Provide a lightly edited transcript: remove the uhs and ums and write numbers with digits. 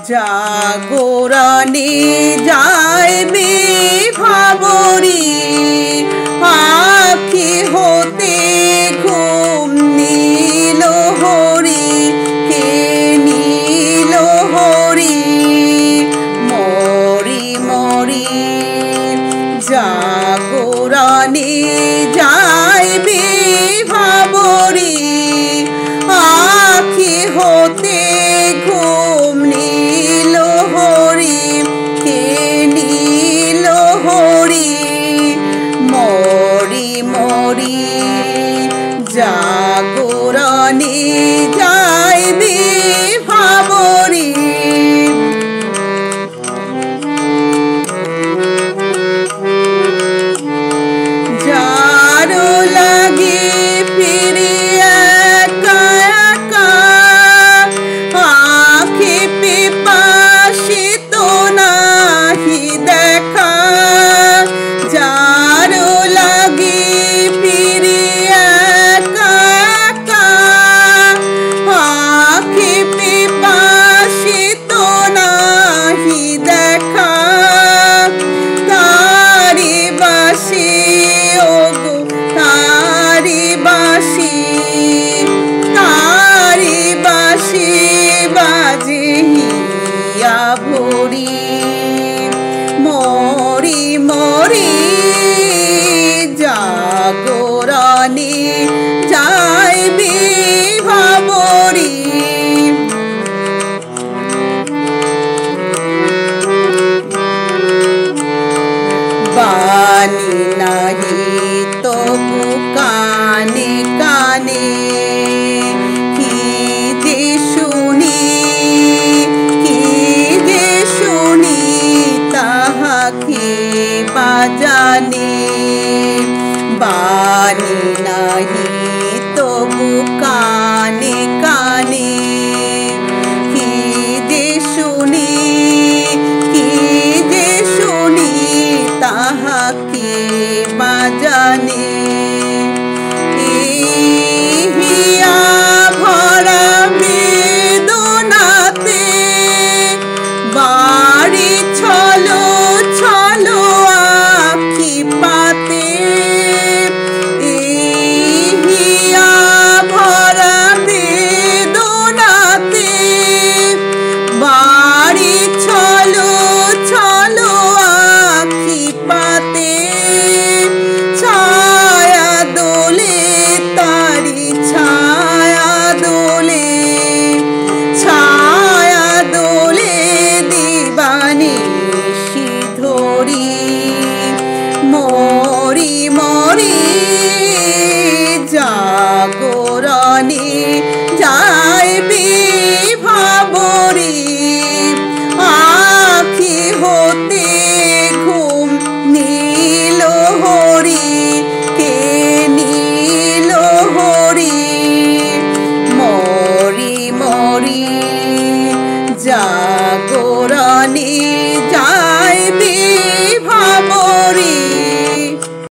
জাগরণে যাইবে ভাবরি আখি হতে ঘুম নীল হরি কে নীল হরি মরি মরি জাগরণে যাইবে ভাবরি আখি হতে ঘুম নীল হরি কে নীল হরি মরি মরি জাগরণে যাইবে ভাবরি যারো লাগে ফিরে একা একা আঁখি পিপাসিত নাহি দেখা যারো লাগে ফিরে একা একা আঁখি পিপাসিত নাহি দেখা তারি বাসি ওগো তারি বাসি বাজিয়া ভরি মরি মরি জাগরণে যাইবে ভাবরি বাণী নাহি তবু কানে কানে কি যে শুনি তাহাকে বাজানে বাণী নাহি তবু কানে কানে কি যে শুনি তাহাকে বাজানে হিয়া ভরা বেদনাতে বাড়ি ছলো ছলো আখি পাতে হিয়া ভরা বেদনাতে বাড়ি ছলো ছলো আখি পাতে ছায়া দোলে তারি ছায়া দোলে দিবানিশি ধরি মরি মরি যা